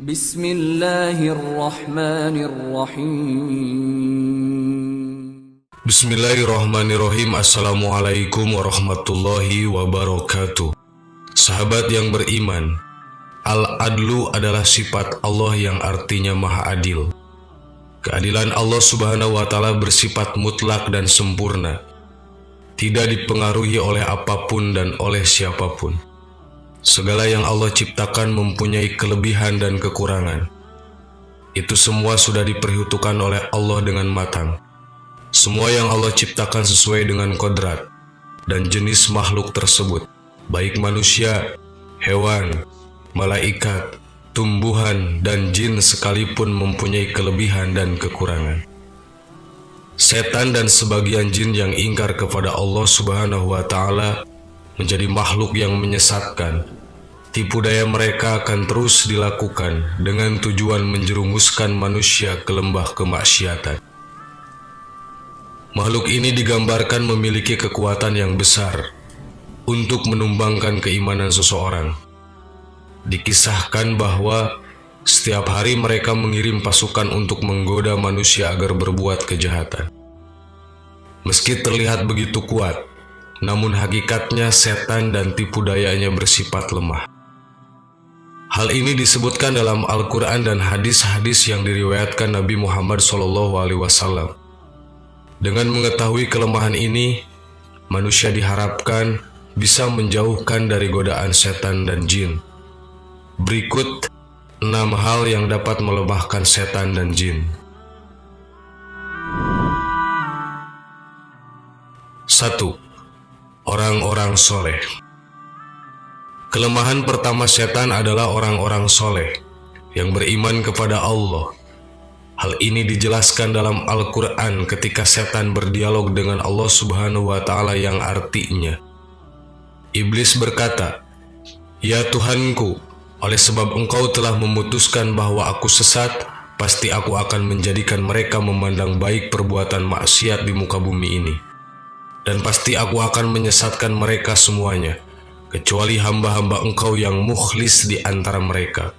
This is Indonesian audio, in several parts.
Bismillahirrahmanirrahim. Bismillahirrahmanirrahim. Assalamualaikum warahmatullahi wabarakatuh. Sahabat yang beriman, Al-Adlu adalah sifat Allah yang artinya Maha Adil. Keadilan Allah Subhanahu wa Ta'ala bersifat mutlak dan sempurna, tidak dipengaruhi oleh apapun dan oleh siapapun. Segala yang Allah ciptakan mempunyai kelebihan dan kekurangan. Itu semua sudah diperhitungkan oleh Allah dengan matang. Semua yang Allah ciptakan sesuai dengan kodrat dan jenis makhluk tersebut, baik manusia, hewan, malaikat, tumbuhan, dan jin sekalipun mempunyai kelebihan dan kekurangan. Setan dan sebagian jin yang ingkar kepada Allah Subhanahu wa Ta'ala menjadi makhluk yang menyesatkan. Tipu daya mereka akan terus dilakukan dengan tujuan menjerumuskan manusia ke lembah kemaksiatan. Makhluk ini digambarkan memiliki kekuatan yang besar untuk menumbangkan keimanan seseorang. Dikisahkan bahwa setiap hari mereka mengirim pasukan untuk menggoda manusia agar berbuat kejahatan. Meski terlihat begitu kuat, namun hakikatnya setan dan tipu dayanya bersifat lemah. Hal ini disebutkan dalam Al-Quran dan hadis-hadis yang diriwayatkan Nabi Muhammad SAW. Dengan mengetahui kelemahan ini, manusia diharapkan bisa menjauhkan dari godaan setan dan jin. Berikut 6 hal yang dapat melemahkan setan dan jin. 1. Orang-orang soleh. Kelemahan pertama setan adalah orang-orang soleh yang beriman kepada Allah. Hal ini dijelaskan dalam Al-Quran ketika setan berdialog dengan Allah Subhanahu wa Ta'ala yang artinya, Iblis berkata, "Ya Tuhanku, oleh sebab engkau telah memutuskan bahwa aku sesat, pasti aku akan menjadikan mereka memandang baik perbuatan maksiat di muka bumi ini. Dan pasti aku akan menyesatkan mereka semuanya, kecuali hamba-hamba engkau yang mukhlis di antara mereka."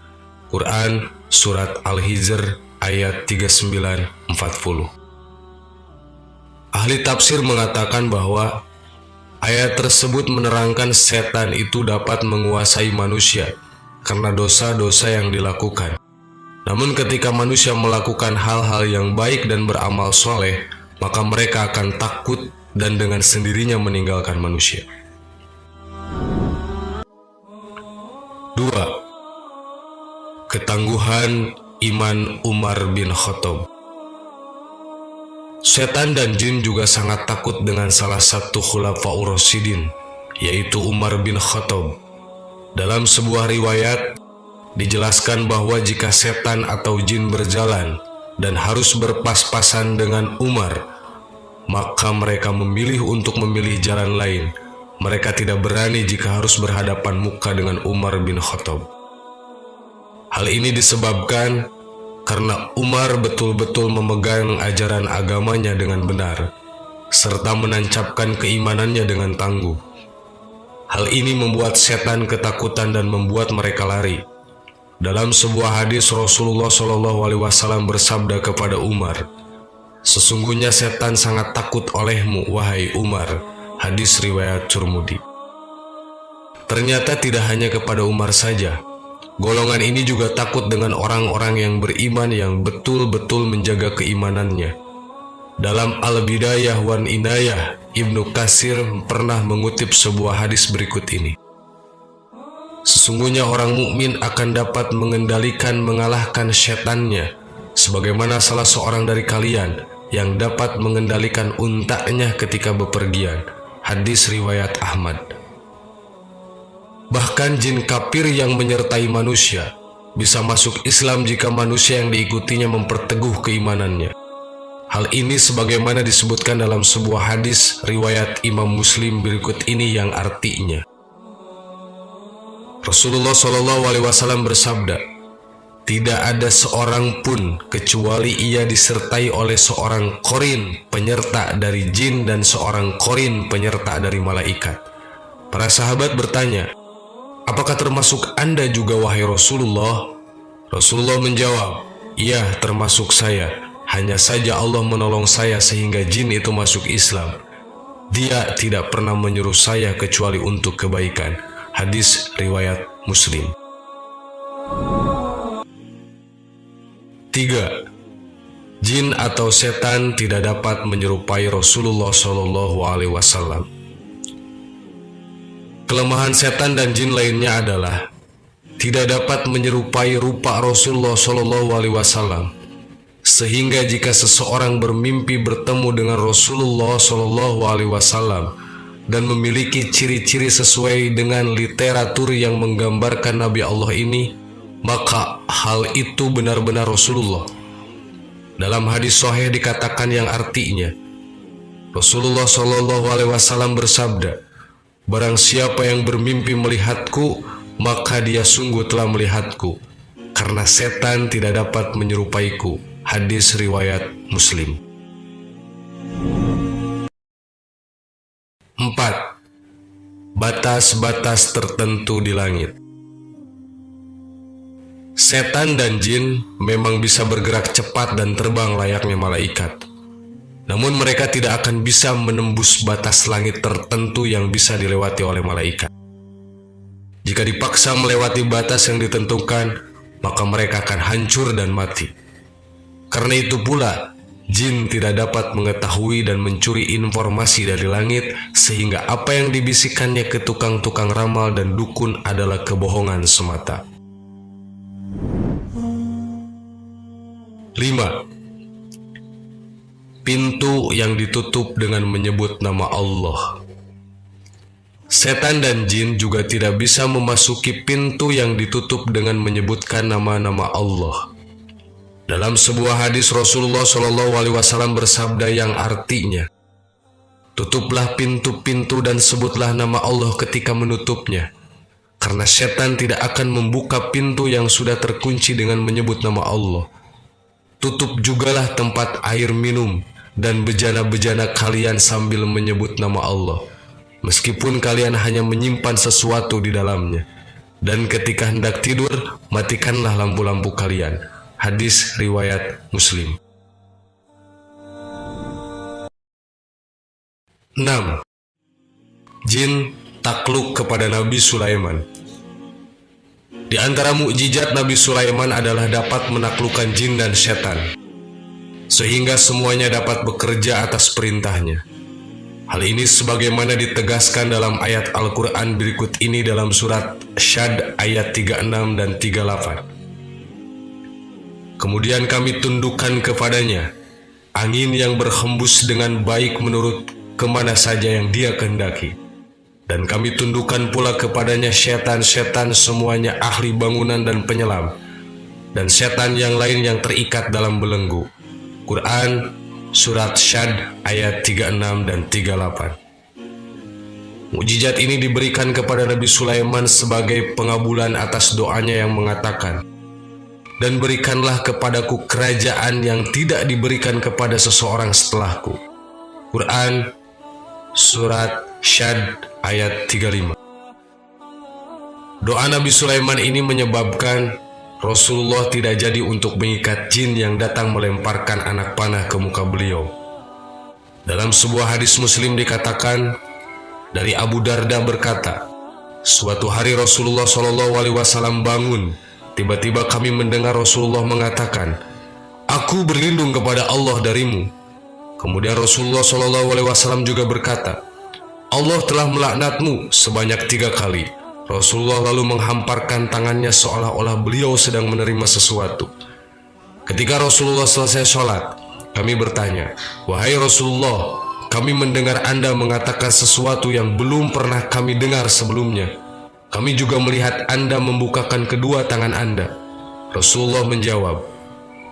Quran Surat Al-Hijr ayat 39-40. Ahli tafsir mengatakan bahwa ayat tersebut menerangkan setan itu dapat menguasai manusia karena dosa-dosa yang dilakukan. Namun ketika manusia melakukan hal-hal yang baik dan beramal soleh, maka mereka akan takut dan dengan sendirinya meninggalkan manusia. 2. Ketangguhan iman Umar bin Khattab. Setan dan jin juga sangat takut dengan salah satu khulafaur rasyidin, yaitu Umar bin Khattab. Dalam sebuah riwayat dijelaskan bahwa jika setan atau jin berjalan dan harus berpas-pasan dengan Umar, maka mereka memilih untuk memilih jalan lain. Mereka tidak berani jika harus berhadapan muka dengan Umar bin Khattab. Hal ini disebabkan karena Umar betul-betul memegang ajaran agamanya dengan benar, serta menancapkan keimanannya dengan tangguh. Hal ini membuat setan ketakutan dan membuat mereka lari. Dalam sebuah hadis, Rasulullah SAW bersabda kepada Umar, "Sesungguhnya setan sangat takut olehmu, wahai Umar." Hadis riwayat Tirmidzi. Ternyata tidak hanya kepada Umar saja. Golongan ini juga takut dengan orang-orang yang beriman yang betul-betul menjaga keimanannya. Dalam Al-Bidayah wan Inayah, Ibnu Katsir pernah mengutip sebuah hadis berikut ini. Sesungguhnya orang mukmin akan dapat mengalahkan setannya, sebagaimana salah seorang dari kalian yang dapat mengendalikan untanya ketika bepergian. Hadis riwayat Ahmad. Bahkan jin kafir yang menyertai manusia bisa masuk Islam jika manusia yang diikutinya memperteguh keimanannya. Hal ini sebagaimana disebutkan dalam sebuah hadis riwayat Imam Muslim berikut ini yang artinya, Rasulullah SAW bersabda, "Tidak ada seorang pun kecuali ia disertai oleh seorang korin penyerta dari jin dan seorang korin penyerta dari malaikat." Para sahabat bertanya, "Apakah termasuk Anda juga wahai Rasulullah?" Rasulullah menjawab, "Iya, termasuk saya. Hanya saja Allah menolong saya sehingga jin itu masuk Islam. Dia tidak pernah menyuruh saya kecuali untuk kebaikan." Hadis riwayat Muslim. 3. Jin atau setan tidak dapat menyerupai Rasulullah SAW. Kelemahan setan dan jin lainnya adalah tidak dapat menyerupai rupa Rasulullah SAW, sehingga jika seseorang bermimpi bertemu dengan Rasulullah SAW dan memiliki ciri-ciri sesuai dengan literatur yang menggambarkan Nabi Allah ini, maka hal itu benar-benar Rasulullah. Dalam hadis sahih dikatakan yang artinya, Rasulullah SAW bersabda, "Barang siapa yang bermimpi melihatku, maka dia sungguh telah melihatku, karena setan tidak dapat menyerupaiku." Hadis riwayat Muslim. 4. Batas-batas tertentu di langit. Setan dan jin memang bisa bergerak cepat dan terbang layaknya malaikat. Namun mereka tidak akan bisa menembus batas langit tertentu yang bisa dilewati oleh malaikat. Jika dipaksa melewati batas yang ditentukan, maka mereka akan hancur dan mati. Karena itu pula, jin tidak dapat mengetahui dan mencuri informasi dari langit, sehingga apa yang dibisikkannya ke tukang-tukang ramal dan dukun adalah kebohongan semata. 5. Pintu yang ditutup dengan menyebut nama Allah. Setan dan jin juga tidak bisa memasuki pintu yang ditutup dengan menyebutkan nama-nama Allah. Dalam sebuah hadis Rasulullah SAW bersabda yang artinya, "Tutuplah pintu-pintu dan sebutlah nama Allah ketika menutupnya, karena setan tidak akan membuka pintu yang sudah terkunci dengan menyebut nama Allah. Tutup jugalah tempat air minum dan bejana-bejana kalian sambil menyebut nama Allah, meskipun kalian hanya menyimpan sesuatu di dalamnya. Dan ketika hendak tidur, matikanlah lampu-lampu kalian." Hadis riwayat Muslim. 6. Jin takluk kepada Nabi Sulaiman. Di antara mukjizat Nabi Sulaiman adalah dapat menaklukkan jin dan setan, sehingga semuanya dapat bekerja atas perintahnya. Hal ini sebagaimana ditegaskan dalam ayat Al-Quran berikut ini dalam surat Syad ayat 36 dan 38. "Kemudian kami tundukkan kepadanya angin yang berhembus dengan baik menurut kemana saja yang dia kehendaki. Dan kami tundukkan pula kepadanya setan-setan semuanya ahli bangunan dan penyelam, dan setan yang lain yang terikat dalam belenggu." Quran surat Syad ayat 36 dan 38. Mukjizat ini diberikan kepada Nabi Sulaiman sebagai pengabulan atas doanya yang mengatakan, "Dan berikanlah kepadaku kerajaan yang tidak diberikan kepada seseorang setelahku." Quran surat Syad ayat 35. Doa Nabi Sulaiman ini menyebabkan Rasulullah tidak jadi untuk mengikat jin yang datang melemparkan anak panah ke muka beliau. Dalam sebuah hadis Muslim dikatakan, dari Abu Darda berkata, "Suatu hari Rasulullah SAW bangun. Tiba-tiba kami mendengar Rasulullah mengatakan, 'Aku berlindung kepada Allah darimu.' Kemudian Rasulullah SAW juga berkata, 'Allah telah melaknatmu' sebanyak 3 kali. Rasulullah lalu menghamparkan tangannya seolah-olah beliau sedang menerima sesuatu. Ketika Rasulullah selesai sholat, kami bertanya, 'Wahai Rasulullah, kami mendengar Anda mengatakan sesuatu yang belum pernah kami dengar sebelumnya. Kami juga melihat Anda membukakan kedua tangan Anda.' Rasulullah menjawab,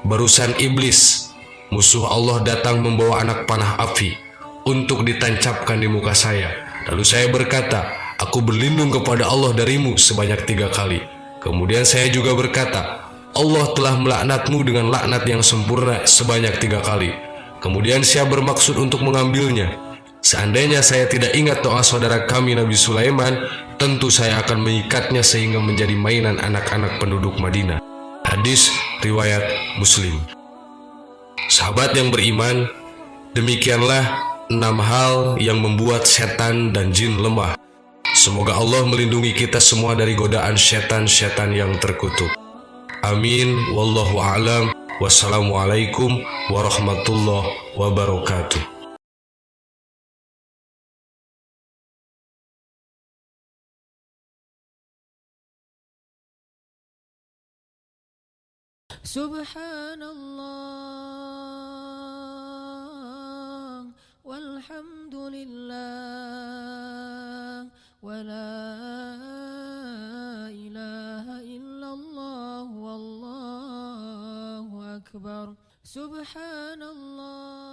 'Barusan iblis, musuh Allah, datang membawa anak panah api untuk ditancapkan di muka saya. Lalu saya berkata, aku berlindung kepada Allah darimu sebanyak 3 kali. Kemudian saya juga berkata, Allah telah melaknatmu dengan laknat yang sempurna sebanyak 3 kali. Kemudian saya bermaksud untuk mengambilnya. Seandainya saya tidak ingat doa saudara kami Nabi Sulaiman, tentu saya akan mengikatnya sehingga menjadi mainan anak-anak penduduk Madinah.' Hadis riwayat Muslim. Sahabat yang beriman, demikianlah 6 hal yang membuat setan dan jin lemah. Semoga Allah melindungi kita semua dari godaan setan-setan yang terkutuk. Amin. Wallahu a'lam. Wassalamualaikum warahmatullahi wabarakatuh. Subhanallah walhamdulillah wa la ilaha illallah wallahu akbar. Subhanallah